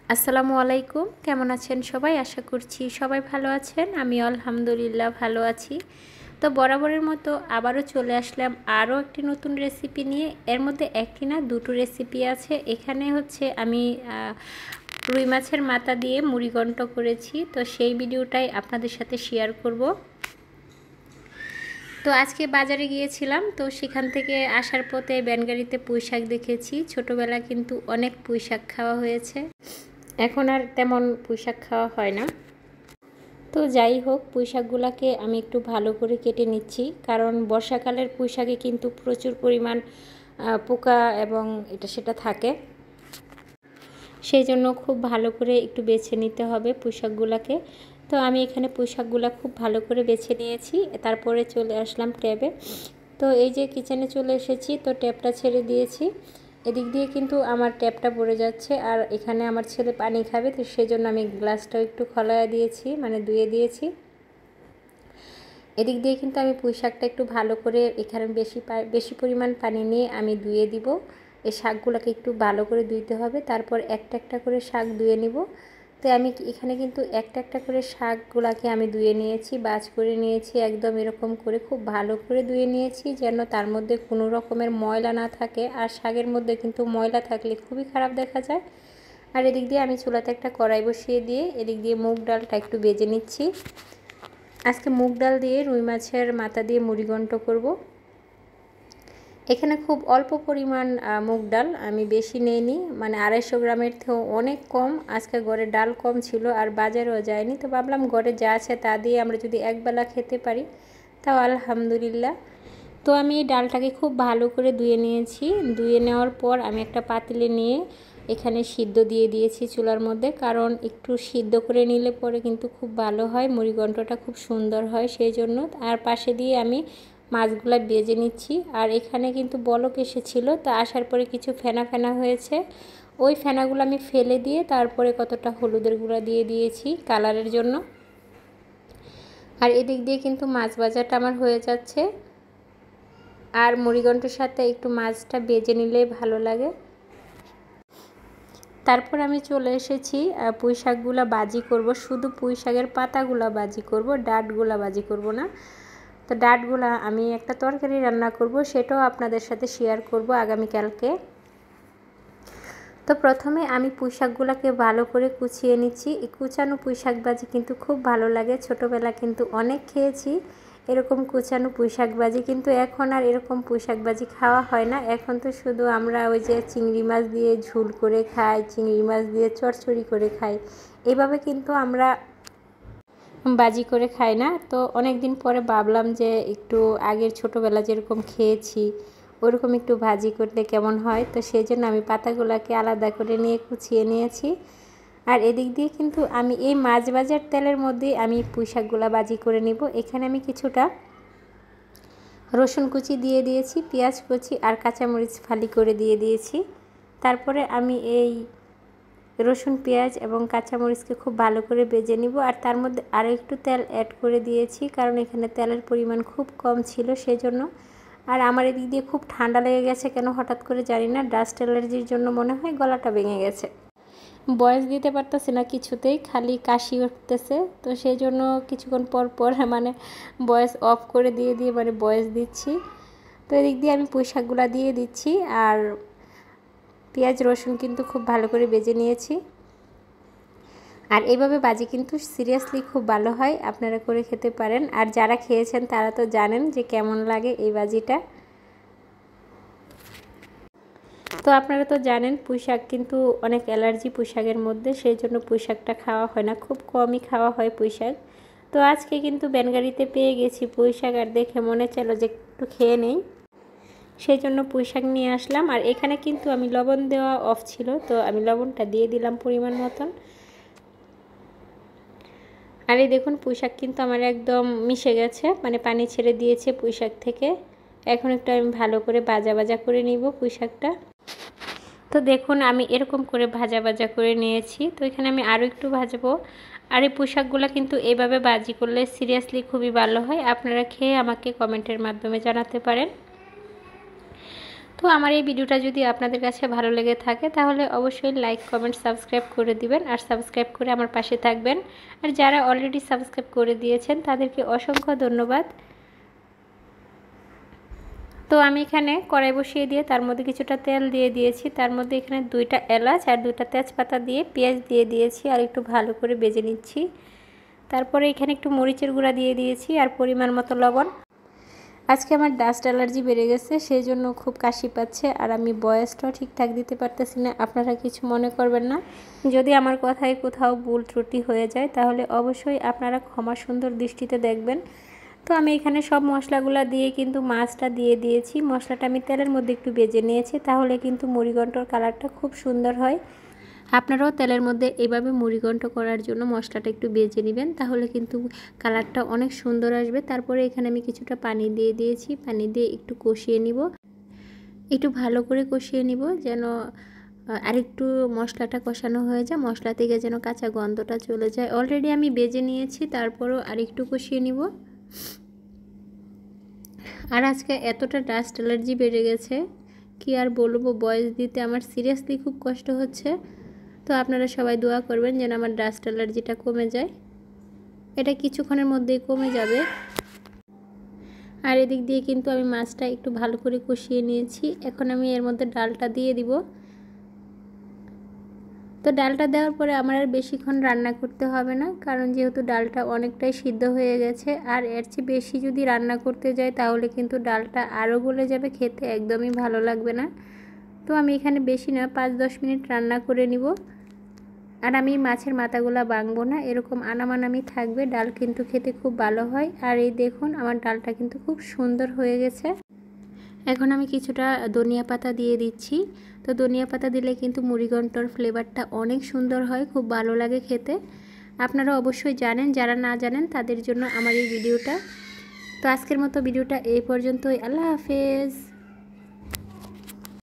আসসালামু আলাইকুম, কেমন আছেন সবাই? আশা করছি সবাই ভালো আছেন। আমি আলহামদুলিল্লাহ ভালো আছি। তো বরাবরের মতো আবারও চলে আসলাম আরও একটি নতুন রেসিপি নিয়ে। এর মধ্যে একটি না দুটো রেসিপি আছে। এখানে হচ্ছে আমি রুই মাছের মাথা দিয়ে মুড়িঘণ্ট করেছি, তো সেই ভিডিওটাই আপনাদের সাথে শেয়ার করব। তো আজকে বাজারে গিয়েছিলাম, তো সেখান থেকে আসার পথে ব্যানগাড়িতে পুঁইশাক দেখেছি। ছোটোবেলা কিন্তু অনেক পুঁইশাক খাওয়া হয়েছে, এখন আর তেমন পুঁইশাক খাওয়া হয় না। তো যাই হোক, পুঁইশাকগুলোকে আমি একটু ভালো করে কেটে নিচ্ছি, কারণ বর্ষাকালের পুঁইশাকে কিন্তু প্রচুর পরিমাণ পোকা এবং এটা সেটা থাকে, সেই জন্য খুব ভালো করে একটু বেছে নিতে হবে পুঁইশাকগুলোকে। তো আমি এখানে পুঁইশাকগুলো খুব ভালো করে বেছে নিয়েছি, তারপরে চলে আসলাম ট্যাবে। তো এই যে কিচেনে চলে এসেছি, তো ট্যাপটা ছেড়ে দিয়েছি। এদিক দিয়ে কিন্তু আমার ট্যাপটা পড়ে যাচ্ছে, আর এখানে আমার ছেলে পানি খাবে, তো সেই জন্য আমি গ্লাসটাও একটু খোলায় দিয়েছি, মানে ধুয়ে দিয়েছি। এদিক দিয়ে কিন্তু আমি পুঁইশাকটা একটু ভালো করে এখানে বেশি পরিমাণ পানি নিয়ে আমি ধুয়ে দিব। এই শাকগুলোকে একটু ভালো করে ধুইতে হবে, তারপর একটা একটা করে শাক ধুয়ে নিব। তো আমি এখানে কিন্তু একটা একটা করে শাকগুলোকে আমি ধুয়ে নিয়েছি, বাছ করে নিয়েছি, একদম এরকম করে খুব ভালো করে ধুয়ে নিয়েছি, যেন তার মধ্যে কোনো রকমের ময়লা না থাকে। আর শাকের মধ্যে কিন্তু ময়লা থাকলে খুবই খারাপ দেখা যায়। আর এদিক দিয়ে আমি চুলাতে একটা কড়াই বসিয়ে দিয়ে এদিক দিয়ে মুগ ডালটা একটু ভেজে নিচ্ছি। আজকে মুগ ডাল দিয়ে রুই মাছের মাথা দিয়ে মুড়িঘণ্ট করব। এখানে খুব অল্প পরিমাণ মুগ ডাল, আমি বেশি নেইনি, মানে 250 গ্রামের থেকেও অনেক কম। আজকে ঘরে ডাল কম ছিল আর বাজারেও যায়নি, তো ভাবলাম ঘরে যা আছে তা দিয়ে আমরা যদি একবেলা খেতে পারি তাও আলহামদুলিল্লাহ। তো আমি এই ডালটাকে খুব ভালো করে ধুয়ে নিয়েছি। ধুয়ে নেওয়ার পর আমি একটা পাতিলে নিয়ে এখানে সিদ্ধ দিয়ে দিয়েছি চুলার মধ্যে, কারণ একটু সিদ্ধ করে নিলে পরে কিন্তু খুব ভালো হয়, মুড়িঘণ্টটা খুব সুন্দর হয় সেই জন্য। আর পাশে দিয়ে আমি মাছগুলো ভেজে নিচ্ছি। আর এখানে কিন্তু বলক এসেছিলো, তো আসার পরে কিছু ফেনা ফেনা হয়েছে, ওই ফেনাগুলো আমি ফেলে দিয়ে তারপরে কতটা হলুদের গুঁড়া দিয়ে দিয়েছি কালারের জন্য। আর এদিক দিয়ে কিন্তু মাছ ভাজাটা আমার হয়ে যাচ্ছে, আর মুড়িঘণ্টের সাথে একটু মাছটা ভেজে নিলেই ভালো লাগে। তারপর আমি চলে এসেছি পুঁইশাকগুলো ভাজি করব, শুধু পুঁইশাকের পাতাগুলো ভাজি করব, ডাঁটগুলো ভাজি করব না। তো ডাঁটগুলো আমি একটা তরকারি রান্না করব, সেটাও আপনাদের সাথে শেয়ার করব আগামীকালকে। তো প্রথমে আমি পুঁইশাকগুলোকে ভালো করে কুচিয়ে নিচ্ছি। এই কুচানো পুঁইশাক ভাজি কিন্তু খুব ভালো লাগে, ছোটোবেলা কিন্তু অনেক খেয়েছি এরকম কুচানো পুঁইশাক ভাজি, কিন্তু এখন আর এরকম পুঁইশাক ভাজি খাওয়া হয় না। এখন তো শুধু আমরা ওই যে চিংড়ি মাছ দিয়ে ঝুল করে খাই, চিংড়ি মাছ দিয়ে চচ্চড়ি করে খাই, এভাবে কিন্তু আমরা ভাজি করে খাই না। তো অনেক দিন পরে ভাবলাম যে একটু আগের ছোটোবেলা যেরকম খেয়েছি ওরকম একটু ভাজি করলে কেমন হয়, তো সেই জন্য আমি পাতাগুলোকে আলাদা করে নিয়ে কুচিয়ে নিয়েছি। আর এদিক দিয়ে কিন্তু আমি এই মাছ ভাজার তেলের মধ্যে আমি পুঁইশাকগুলো ভাজি করে নিব। এখানে আমি কিছুটা রসুন কুচি দিয়ে দিয়েছি, পেঁয়াজ কুচি আর কাঁচামরিচ ফালি করে দিয়ে দিয়েছি। তারপরে আমি এই রসুন পেঁয়াজ এবং কাঁচামরিচকে খুব ভালো করে ভেজে নিব, আর তার মধ্যে আরও একটু তেল অ্যাড করে দিয়েছি, কারণ এখানে তেলের পরিমাণ খুব কম ছিল সেই জন্য। আর আমার এদিক দিয়ে খুব ঠান্ডা লেগে গেছে কেন হঠাৎ করে জানি না, ডাস্ট অ্যালার্জির জন্য মনে হয় গলাটা ভেঙে গেছে, ভয়েস দিতে পারতেছে না কিছুতেই, খালি কাশি উঠতেছে। তো সেই জন্য কিছুক্ষণ পর পর মানে ভয়েস অফ করে দিয়ে মানে ভয়েস দিচ্ছি। তো এদিক দিয়ে আমি পুঁইশাকগুলো দিয়ে দিচ্ছি, আর পেঁয়াজ রসুন কিন্তু খুব ভালো করে ভেজে নিয়েছি। আর এইভাবে ভাজি কিন্তু সিরিয়াসলি খুব ভালো হয়, আপনারা করে খেতে পারেন। আর যারা খেয়েছেন তারা তো জানেন যে কেমন লাগে এই ভাজিটা। তো আপনারা তো জানেন পুঁইশাক কিন্তু অনেক অ্যালার্জি পুঁইশাকের মধ্যে, সেই জন্য পুঁইশাকটা খাওয়া হয় না, খুব কমই খাওয়া হয় পুঁইশাক। তো আজকে কিন্তু ব্যানগাড়িতে পেয়ে গেছি পুঁইশাক, আর দেখে মনে চলো যে একটু খেয়ে নেই, সেই জন্য পুঁইশাক নিয়ে আসলাম। আর এখানে কিন্তু আমি লবণ দেওয়া অফ ছিল, তো আমি লবণটা দিয়ে দিলাম পরিমাণ মতন। আর এই দেখুন পুঁইশাক কিন্তু আমার একদম মিশে গেছে, মানে পানি ছেড়ে দিয়েছে পুঁইশাক থেকে। এখন একটু আমি ভালো করে ভাজা ভাজা করে নিব পুঁইশাকটা। তো দেখুন আমি এরকম করে ভাজা ভাজা করে নিয়েছি, তো এখানে আমি আরও একটু ভাজবো। আর এই পোশাকগুলো কিন্তু এইভাবে ভাজি করলে সিরিয়াসলি খুবই ভালো হয়, আপনারা খেয়ে আমাকে কমেন্টের মাধ্যমে জানাতে পারেন। তো তো আমার এই ভিডিওটা যদি আপনাদের কাছে ভালো লেগে থাকে তাহলে অবশ্যই লাইক কমেন্ট সাবস্ক্রাইব করে দিবেন, আর সাবস্ক্রাইব করে আমার পাশে থাকবেন। আর যারা অলরেডি সাবস্ক্রাইব করে দিয়েছেন তাদেরকে অসংখ্য ধন্যবাদ। তো আমি এখানে কড়াই বসিয়ে দিয়ে তার মধ্যে কিছুটা তেল দিয়ে দিয়েছি, তার মধ্যে এখানে 2টা এলাচ আর 2টা তেজপাতা দিয়ে পেঁয়াজ দিয়ে দিয়েছি আর একটু ভালো করে ভেজে নিচ্ছি। তারপরে এখানে একটু মরিচের গুঁড়া দিয়ে দিয়েছি আর পরিমাণ মতো লবণ। আজকে আমার ডাস্ট অ্যালার্জি বেড়ে গেছে, সেই জন্য খুব কাশি পাচ্ছে আর আমি ভয়েসটাও ঠিকঠাক দিতে পারতেছি না, আপনারা কিছু মনে করবেন না। যদি আমার কথায় কোথাও ভুল ত্রুটি হয়ে যায় তাহলে অবশ্যই আপনারা ক্ষমা সুন্দর দৃষ্টিতে দেখবেন। তো আমি এখানে সব মশলাগুলো দিয়ে কিন্তু মাছটা দিয়ে দিয়েছি। মশলাটা আমি তেলের মধ্যে একটু ভেজে নিয়েছি, তাহলে কিন্তু মুড়িঘণ্টর কালারটা খুব সুন্দর হয়। আপনারাও তেলের মধ্যে এভাবে মুড়িঘণ্ট করার জন্য মশলাটা একটু ভেজে নেবেন, তাহলে কিন্তু কালারটা অনেক সুন্দর আসবে। তারপরে এখানে আমি কিছুটা পানি দিয়ে দিয়েছি, পানি দিয়ে একটু কষিয়ে নিব, একটু ভালো করে কষিয়ে নিব যেন আরেকটু মশলাটা কষানো হয়ে যায়, মশলা থেকে যেন কাঁচা গন্ধটা চলে যায়। অলরেডি আমি ভেজে নিয়েছি, তারপরও আরেকটু কষিয়ে নিব। আর আজকে এতটা ডাস্ট অ্যালার্জি বেড়ে গেছে কি আর বলবো, ভয়েস দিতে আমার সিরিয়াসলি খুব কষ্ট হচ্ছে। তো আপনারা সবাই দোয়া করবেন যেন আমার ডাস্ট অ্যালার্জিটা কমে যায়। এটা কিছুক্ষণের মধ্যেই কমে যাবে। আর এদিক দিয়ে কিন্তু আমি মাছটা একটু ভালো করে কষিয়ে নিয়েছি। এখন আমি এর মধ্যে ডালটা দিয়ে দিব। তো ডালটা দেওয়ার পরে আমার আর বেশিক্ষণ রান্না করতে হবে না, কারণ যেহেতু ডালটা অনেকটাই সিদ্ধ হয়ে গেছে। আর এর চেয়ে বেশি যদি রান্না করতে যাই তাহলে কিন্তু ডালটা আরও গলে যাবে, খেতে একদমই ভালো লাগবে না। তো আমি এখানে বেশি না 5-10 মিনিট রান্না করে নিব। আর আমি মাছের মাথাগুলো ভাঙবো না, এরকম আনামানামি থাকবে। ডাল কিন্তু খেতে খুব ভালো হয়। আর এই দেখুন আমার ডালটা কিন্তু খুব সুন্দর হয়ে গেছে। এখন আমি কিছুটা ধনিয়া পাতা দিয়ে দিচ্ছি। তো ধনিয়া পাতা দিলে কিন্তু মুড়িঘণ্টর ফ্লেভারটা অনেক সুন্দর হয়, খুব ভালো লাগে খেতে। আপনারা অবশ্যই জানেন, যারা না জানেন তাদের জন্য আমার এই ভিডিওটা। তো আজকের মতো ভিডিওটা এই পর্যন্তই। আল্লাহ হাফেজ।